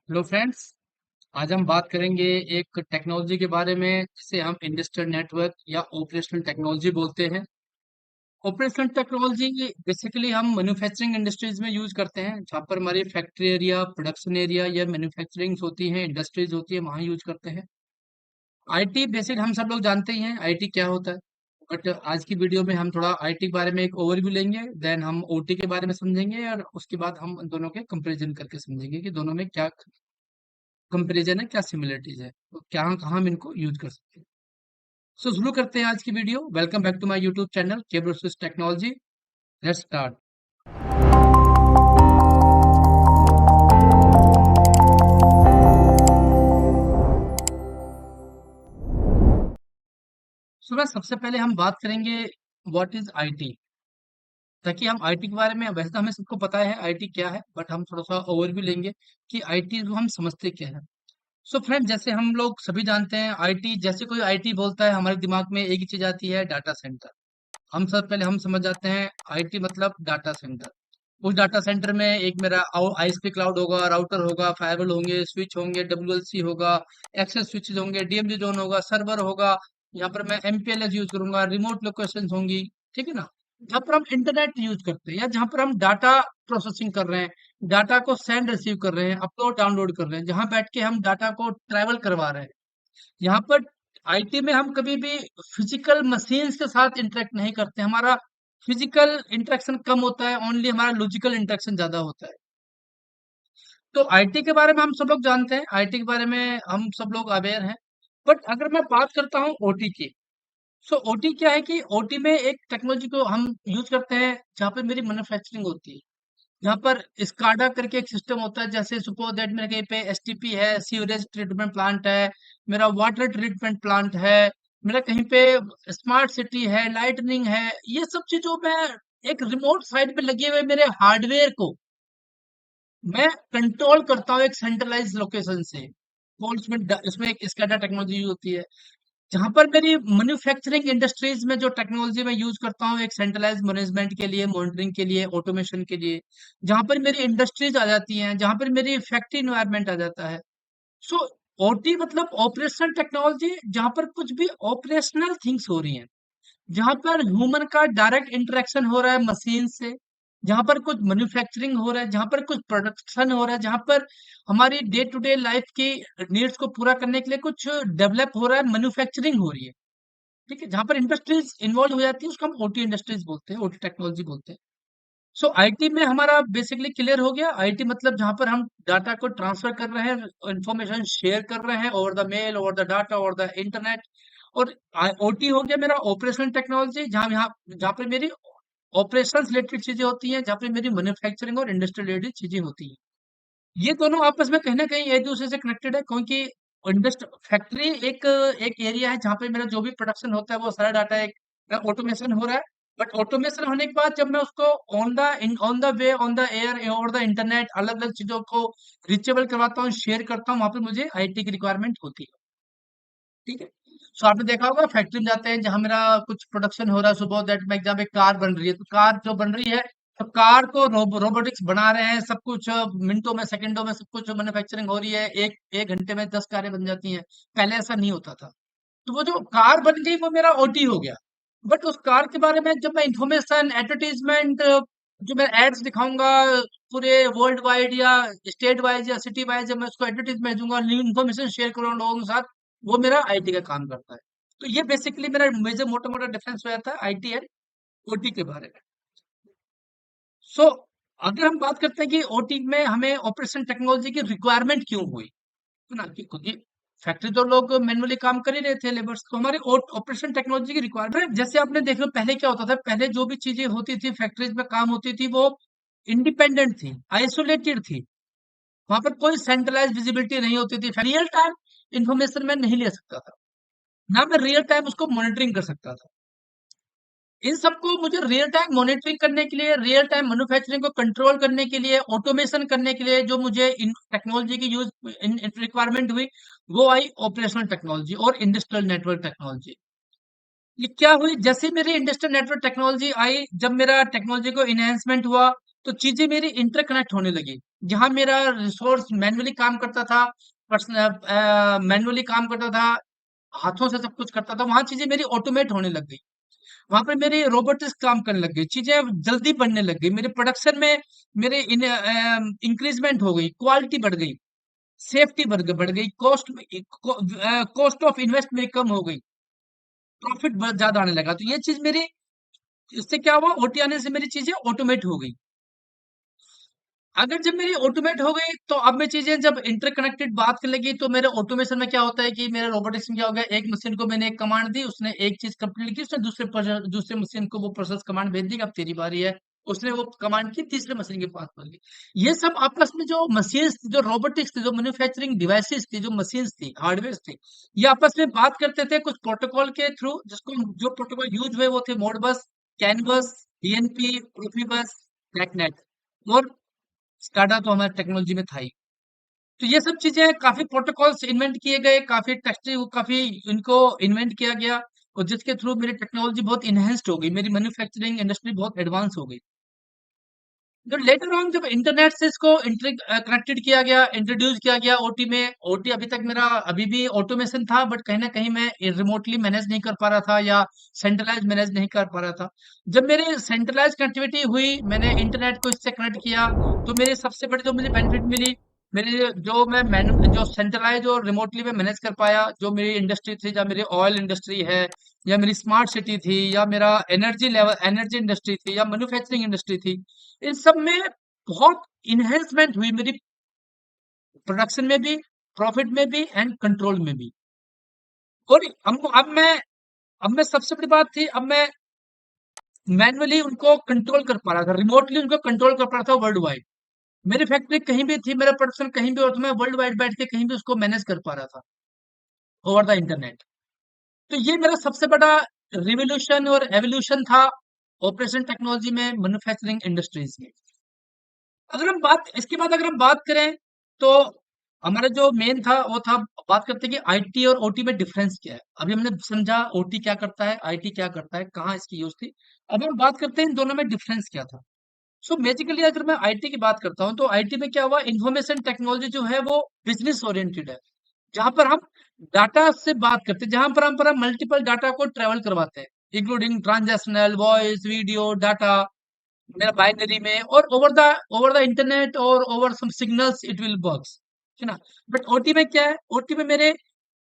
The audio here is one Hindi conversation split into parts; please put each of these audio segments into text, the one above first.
Hello friends. आज हम बात करेंगे एक टेक्नोलॉजी के बारे में जिसे हम इंडस्ट्रियल नेटवर्क या ऑपरेशनल टेक्नोलॉजी बोलते हैं। ऑपरेशनल टेक्नोलॉजी बेसिकली हम मैन्युफैक्चरिंग इंडस्ट्रीज में यूज करते हैं, जहाँ पर हमारी फैक्ट्री एरिया, प्रोडक्शन एरिया या मैन्युफैक्चरिंग होती है, इंडस्ट्रीज होती है, वहाँ यूज करते हैं। आईटी बेसिक हम सब लोग जानते ही हैं आईटी क्या होता है। बट आज की वीडियो में हम थोड़ा आईटी के बारे में एक ओवरव्यू लेंगे, देन हम ओटी के बारे में समझेंगे और उसके बाद हम दोनों के कंपैरिजन करके समझेंगे कि दोनों में क्या कंपैरिजन है, क्या सिमिलरिटीज है, तो क्या कहाँ हम इनको यूज कर सकते हैं। सो शुरू करते हैं आज की video. Welcome back to my YouTube channel Kebrosis technology. Let's start. So मैं सबसे पहले हम बात करेंगे व्हाट इज आईटी, ताकि हम आईटी के बारे में, वैसे तो हमें सबको पता है आईटी क्या है, बट हम थोड़ा सा ओवरव्यू लेंगे कि आईटी को हम समझते क्या है। सो फ्रेंड, जैसे हम लोग सभी जानते हैं आईटी, जैसे कोई आईटी बोलता है हमारे दिमाग में एक ही चीज आती है, डाटा सेंटर। हम सब पहले हम समझ जाते हैं आईटी मतलब डाटा सेंटर। उस डाटा सेंटर में एक मेरा आईएसपी क्लाउड होगा, राउटर होगा, फायरवॉल होंगे, स्विच होंगे, डब्ल्यूएलसी होगा, एक्सेस स्विचेस होंगे, डीएमजी जोन होगा, सर्वर होगा। यहाँ पर मैं एमपीएलएस यूज करूंगा, रिमोट लोकेशन होंगी। ठीक है ना। जहाँ पर हम इंटरनेट यूज करते हैं या जहाँ पर हम डाटा प्रोसेसिंग कर रहे हैं, डाटा को सेंड रिसीव कर रहे हैं, अपलोड डाउनलोड कर रहे हैं, जहाँ बैठ के हम डाटा को ट्रैवल करवा रहे हैं। यहाँ पर आईटी में हम कभी भी फिजिकल मशीन्स के साथ इंटरेक्ट नहीं करते। हमारा फिजिकल इंटरेक्शन कम होता है, ओनली हमारा लॉजिकल इंटरेक्शन ज्यादा होता है। तो आईटी के बारे में हम सब लोग जानते हैं, आईटी के बारे में हम सब लोग अवेयर हैं। बट अगर मैं बात करता हूँ ओटी की, सो ओटी क्या है कि ओटी में एक टेक्नोलॉजी को हम यूज करते हैं जहाँ पे मेरी मैन्युफैक्चरिंग होती है। यहाँ पर स्काडा करके एक सिस्टम होता है, जैसे सपोज दैट मेरे कहीं पे एसटीपी है, सीवरेज ट्रीटमेंट प्लांट है, मेरा वाटर ट्रीटमेंट प्लांट है, मेरा कहीं पे स्मार्ट सिटी है, लाइटनिंग है। ये सब चीजों में एक रिमोट साइड पे लगे हुए मेरे हार्डवेयर को मैं कंट्रोल करता हूँ एक सेंट्रलाइज लोकेशन से। तो इसमें एक स्काडा टेक्नोलॉजी होती है। जहां पर मेरी मैन्युफैक्चरिंग इंडस्ट्रीज में जो टेक्नोलॉजी मैं यूज करता हूँ एक सेंट्रलाइज मैनेजमेंट के लिए, मॉनिटरिंग के लिए, ऑटोमेशन के लिए, जहां पर मेरी इंडस्ट्रीज आ जाती हैं, जहां पर मेरी फैक्ट्री इन्वायरमेंट आ जाता है। सो ओटी मतलब ऑपरेशनल टेक्नोलॉजी, जहां पर कुछ भी ऑपरेशनल थिंग्स हो रही हैं, जहां पर ह्यूमन का डायरेक्ट इंटरेक्शन हो रहा है मशीन से, जहां पर कुछ मैन्युफैक्चरिंग हो रहा है, जहां पर कुछ प्रोडक्शन हो रहा है, जहां पर हमारी डे टू डे लाइफ की नीड्स को पूरा करने के लिए कुछ डेवलप हो रहा है, मैन्युफैक्चरिंग हो रही है। ठीक है, जहां पर इंडस्ट्रीज इन्वॉल्व हो जाती है उसको हम ओटी इंडस्ट्रीज बोलते हैं, ओटी टेक्नोलॉजी बोलते हैं। सो आईटी में हमारा बेसिकली क्लियर हो गया। आईटी मतलब जहां पर हम डाटा को ट्रांसफर कर रहे हैं, इंफॉर्मेशन शेयर कर रहे हैं over the mail, over the data, over the internet. और ओटी हो गया मेरा ऑपरेशनल टेक्नोलॉजी, जहां पर मेरी ऑपरेशंस रिलेटेड चीजें होती हैं, जहां पर मेरी मैन्युफैक्चरिंग और इंडस्ट्रियल रिलेटेड चीजें होती हैं। ये दोनों आपस में कहीं ना कहीं एक दूसरे से कनेक्टेड है, क्योंकि इंडस्ट फैक्ट्री एक एक एरिया है जहां पे मेरा जो भी प्रोडक्शन होता है वो सारा डाटा एक ऑटोमेशन हो रहा है। बट ऑटोमेशन होने के बाद जब मैं उसको on the way, on the air और द इंटरनेट अलग अलग चीजों को रीचेबल करवाता हूँ, शेयर करता हूँ, वहां पे मुझे आईटी की रिक्वायरमेंट होती है। ठीक है। सो आपने देखा होगा फैक्ट्री में जाते हैं जहां मेरा कुछ प्रोडक्शन हो रहा है, सुबह दैट में जहाँ पे कार बन रही है, तो कार जो बन रही है, तो कार को रोबोटिक्स बना रहे हैं, सब कुछ मिनटों में, सेकंडों में सब कुछ मैन्युफैक्चरिंग हो रही है, एक एक घंटे में 10 कारें बन जाती हैं। पहले ऐसा नहीं होता था। तो वो जो कार बन गई वो मेरा ओटी हो गया। बट उस कार के बारे में जब मैं इंफॉर्मेशन, एडवर्टीजमेंट, जो मैं एड्स दिखाऊंगा पूरे वर्ल्ड वाइड या स्टेट वाइज या सिटी वाइज, जब मैं उसको एडवर्टीजमेंट दूंगा, न्यू इन्फॉर्मेशन शेयर करूंगा लोगों के साथ, वो मेरा आईटी का काम करता है। तो ये बेसिकली मेरा मेजर मोटा मोटा डिफरेंस हो जाता है आईटी एंड ओटी के बारे में। सो अगर हम बात करते हैं कि ओटी में हमें ऑपरेशन टेक्नोलॉजी की रिक्वायरमेंट क्यों हुई, है ना, क्योंकि फैक्ट्री तो लोग मैनुअली काम कर ही रहे थे, लेबर्स को हमारे ऑपरेशन टेक्नोलॉजी की रिक्वायरमेंट। जैसे आपने देख लो पहले क्या होता था, पहले जो भी चीजें होती थी फैक्ट्रीज में काम होती थी वो इंडिपेंडेंट थी, आइसोलेटेड थी। वहां पर कोई सेंट्रलाइज विजिबिलिटी नहीं होती थी, रियल टाइम इंफॉर्मेशन मैं नहीं ले सकता था, ना मैं रियल टाइम उसको मॉनिटरिंग कर सकता था। इन सबको मुझे रियल टाइम मॉनिटरिंग करने के लिए, रियल टाइम मैन्युफैक्चरिंग को कंट्रोल करने के लिए, ऑटोमेशन करने के लिए जो मुझे इन टेक्नोलॉजी की यूज रिक्वायरमेंट हुई, वो आई ऑपरेशनल टेक्नोलॉजी और इंडस्ट्रियल नेटवर्क टेक्नोलॉजी। ये क्या हुई, जैसे मेरी इंडस्ट्रियल नेटवर्क टेक्नोलॉजी आई, जब मेरा टेक्नोलॉजी को इनहेंसमेंट हुआ, तो चीजें मेरी इंटरकनेक्ट होने लगी। जहां मेरा रिसोर्स मैनुअली काम करता था, मैनुअली काम करता था, हाथों से सब कुछ करता था, वहां चीजें मेरी ऑटोमेट होने लग गई। वहां पे मेरी रोबोटिक्स काम करने लग गई, चीजें अब जल्दी बनने लग गई, मेरे प्रोडक्शन में मेरे इंक्रीजमेंट हो गई, क्वालिटी बढ़ गई, सेफ्टी बढ़ गई, कॉस्ट ऑफ इन्वेस्ट मेरी कम हो गई, प्रॉफिट बहुत ज्यादा आने लगा। तो ये चीज मेरी, इससे क्या हुआ, ओटी आने से मेरी चीजें ऑटोमेट हो गई। अगर जब मेरी ऑटोमेट हो गई तो अब मैं चीजें जब इंटरकनेक्टेड बात करने लगी, तो मेरे ऑटोमेशन में क्या होता है कि मेरे रोबोटिक्स में क्या हो गया, एक मशीन को मैंने एक कमांड दी, उसने एक चीज कंप्लीट की, उसने दूसरे मशीन को वो प्रोसेस कमांड भेज दी कि अब तेरी बारी है, उसने वो कमांड की, तीसरे मशीन के पास पहुंच गई। ये सब आपस में जो मशीन्स, जो रोबोटिक्स थी, जो मैन्युफैक्चरिंग डिवाइसेस थी, जो मशीन्स थी, हार्डवेयर थी, ये आपस में बात करते थे कुछ प्रोटोकॉल के थ्रू, जिसको जो प्रोटोकॉल यूज हुए वो थे मोडबस, कैनबस, डीएनपी, प्रोफिबस, टेकनेट, और स्काडा तो हमारे टेक्नोलॉजी में था ही। तो ये सब चीजें, काफी प्रोटोकॉल्स इन्वेंट किए गए, काफी टेक्स्ट, काफी इनको इन्वेंट किया गया, और जिसके थ्रू मेरी टेक्नोलॉजी बहुत इनहेंस्ड हो गई, मेरी मैन्युफैक्चरिंग इंडस्ट्री बहुत एडवांस हो गई। जो लेटर ऑन जब इंटरनेट से इसको कनेक्टेड किया गया, इंट्रोड्यूस किया गया ओटी में, ओटी अभी तक मेरा अभी भी ऑटोमेशन था, बट कहीं ना कहीं मैं रिमोटली मैनेज नहीं कर पा रहा था, या सेंट्रलाइज मैनेज नहीं कर पा रहा था। जब मेरी सेंट्रलाइज कनेक्टिविटी हुई, मैंने इंटरनेट को इससे कनेक्ट किया, तो मेरे सबसे बड़ी जो मुझे बेनिफिट मिली, मेरे जो जो सेंट्रलाइज और रिमोटली में मैनेज कर पाया, जो मेरी इंडस्ट्री थी, या मेरी ऑयल इंडस्ट्री है, या मेरी स्मार्ट सिटी थी, या मेरा एनर्जी इंडस्ट्री थी, या मैन्युफैक्चरिंग इंडस्ट्री थी, इन सब में बहुत इन्हेंसमेंट हुई मेरी, प्रोडक्शन में भी, प्रॉफिट में भी, एंड कंट्रोल में भी। और अब मैं सबसे बड़ी बात थी, अब मैं मैनुअली उनको कंट्रोल कर पा रहा था, रिमोटली उनको कंट्रोल कर पा रहा था वर्ल्ड वाइड। मेरी फैक्ट्री कहीं भी थी, मेरा प्रोडक्शन कहीं भी, और तो मैं वर्ल्ड वाइड बैठ के कहीं भी उसको मैनेज कर पा रहा था ओवर द इंटरनेट। तो ये मेरा सबसे बड़ा रिवोल्यूशन और एवोल्यूशन था ऑपरेशन टेक्नोलॉजी में, मैन्युफैक्चरिंग इंडस्ट्रीज में। अगर हम बात इसके बाद अगर हम बात करें, तो हमारा जो मेन था वो था, बात करते हैं कि आईटी और ओटी में डिफरेंस क्या है। अभी हमने समझा ओटी क्या करता है, आईटी क्या करता है, कहाँ इसकी यूज थी। अब हम बात करते हैं इन दोनों में डिफरेंस क्या था। सो बेसिकली अगर मैं आईटी की बात करता हूँ, तो आईटी में क्या हुआ, इंफॉर्मेशन टेक्नोलॉजी जो है वो बिजनेस ओरिएंटेड है, जहां पर हम डाटा से बात करते हैं, जहां पर हम मल्टीपल डाटा को ट्रेवल करवाते हैं, including transactional, voice, video data, मेरा बाइनरी में, और ओवर द इंटरनेट और over some signals it will works, है ना। बट ओटी में क्या है, ओटी में मेरे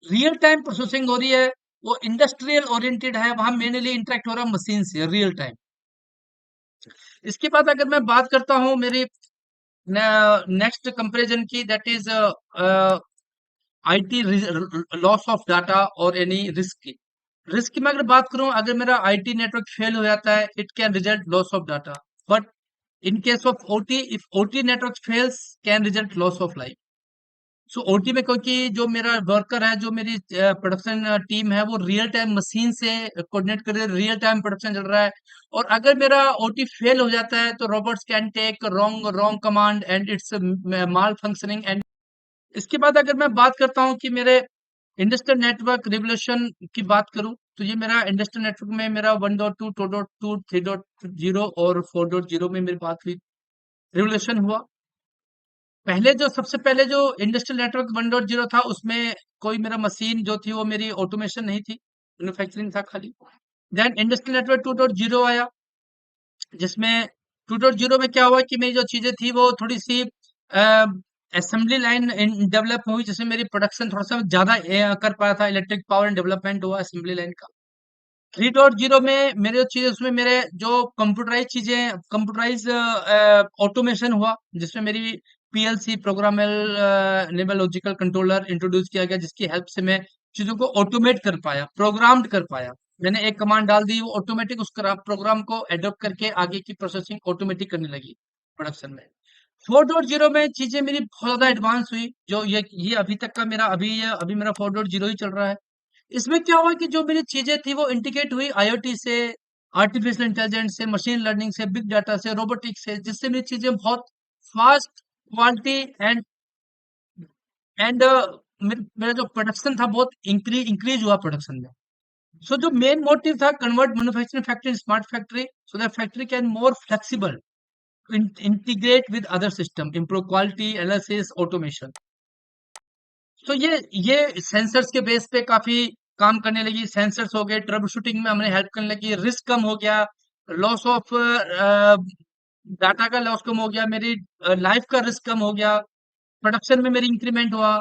रियल टाइम प्रोसेसिंग हो रही है, वो इंडस्ट्रियल ओरिएंटेड है, वहां मेनली इंटरेक्ट हो रहा है मशीन से रियल टाइम। इसके बाद अगर मैं बात करता हूँ मेरी नेक्स्ट कंपैरिजन की, that is IT loss of data और एनी रिस्क की। रिस्क की मैं अगर बात करूं, अगर मेरा आईटी नेटवर्क फेल हो जाता है, it can result loss of data, but in case of OT, if OT network fails, can result loss of life. So OT में, क्योंकि जो मेरा वर्कर है, जो मेरी प्रोडक्शन टीम है, वो रियल टाइम मशीन से कोऑर्डिनेट कर रही है, रियल टाइम प्रोडक्शन चल रहा है, और अगर मेरा ओटी फेल हो जाता है, तो robots can take wrong wrong command and it's malfunctioning. And इसके बाद अगर मैं बात करता हूँ कि मेरे इंडस्ट्रियल नेटवर्क रिवोल्यूशन की बात करूँ, तो ये मेरा इंडस्ट्रियल नेटवर्क में मेरा 1.2, 2.2, 3.0 और 4.0 में मेरी बात हुई, रिवोल्यूशन हुआ। पहले जो सबसे पहले जो इंडस्ट्रियल नेटवर्क 1.0 था, उसमें कोई मेरा मशीन जो थी वो मेरी ऑटोमेशन नहीं थी, मैन्युफैक्चरिंग था खाली। देन इंडस्ट्रियल नेटवर्क 2.0 आया, जिसमें 2.0 में क्या हुआ कि मेरी जो चीजें थी वो थोड़ी सी असेंबली लाइन डेवलप हुई, जिसमें मेरी प्रोडक्शन थोड़ा सा ज्यादा कर पाया था, इलेक्ट्रिक पावर एंड डेवलपमेंट हुआ असेंबली लाइन का। 3.0 में मेरे जो चीजें, उसमें मेरे जो कंप्यूटराइज ऑटोमेशन हुआ, जिसमें मेरी PLC, programmable logical controller introduce किया गया, जिसकी हेल्प से मैं चीजों को ऑटोमेट कर पाया, प्रोग्राम्ड कर पाया। मैंने एक कमांड डाल दी, वो ऑटोमेटिक उस प्रोग्राम को एडॉप्ट करके आगे की प्रोसेसिंग ऑटोमेटिक करने लगी प्रोडक्शन में। 4.0 में चीजें मेरी बहुत ज्यादा एडवांस हुई, जो ये अभी तक का मेरा, अभी मेरा 4.0 ही चल रहा है। इसमें क्या हुआ कि जो मेरी चीजें थी वो इंटीग्रेट हुई आईओटी से, आर्टिफिशियल इंटेलिजेंस से, मशीन लर्निंग से, बिग डाटा से, रोबोटिक्स से, जिससे मेरी चीजें बहुत फास्ट, क्वालिटी एंड मेरा जो प्रोडक्शन था बहुत इंक्रीज हुआ प्रोडक्शन में। सो जो मेन मोटिव था, convert manufacturing factory in smart factory, so that factory can more flexible integrate with other system, improve quality, analysis, automation. तो ये सेंसर्स के बेस पे काफी काम करने लगी। सेंसर्स हो गए, ट्रबल शूटिंग में हमने हेल्प करने लगी, रिस्क कम हो गया, लॉस ऑफ डाटा का लॉस कम हो गया, मेरी लाइफ का रिस्क कम हो गया, प्रोडक्शन में मेरी इंक्रीमेंट हुआ।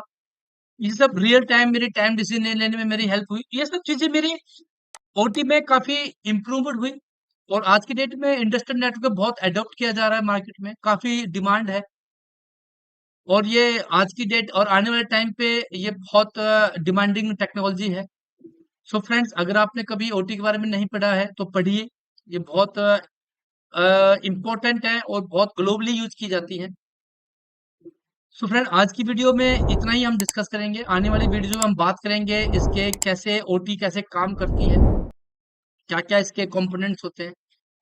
ये सब रियल टाइम मेरी टाइम डिसीजन लेने में मेरी हेल्प हुई। ये सब चीजें मेरी ओटी में काफी इम्प्रूवमेंट हुई। और आज की डेट में इंडस्ट्रियल नेटवर्क बहुत अडॉप्ट किया जा रहा है, मार्केट में काफी डिमांड है। और ये आज की डेट और आने वाले टाइम पे ये बहुत डिमांडिंग टेक्नोलॉजी है। सो फ्रेंड्स, अगर आपने कभी ओटी के बारे में नहीं पढ़ा है तो पढ़िए। ये बहुत इम्पोर्टेंट है और बहुत ग्लोबली यूज की जाती है। सो फ्रेंड, आज की वीडियो में इतना ही हम डिस्कस करेंगे। आने वाली वीडियो में हम बात करेंगे इसके कैसे ओटी कैसे काम करती है, क्या क्या इसके कंपोनेंट्स होते हैं,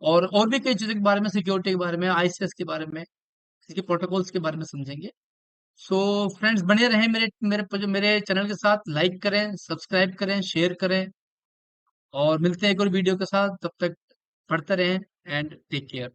और भी कई चीज़ों के बारे में, सिक्योरिटी के बारे में, आईसीएस के बारे में, इसके प्रोटोकॉल्स के बारे में समझेंगे। सो फ्रेंड्स, बने रहें मेरे मेरे मेरे चैनल के साथ। लाइक करें, सब्सक्राइब करें, शेयर करें, और मिलते हैं एक और वीडियो के साथ। तब तक पढ़ते रहें एंड टेक केयर।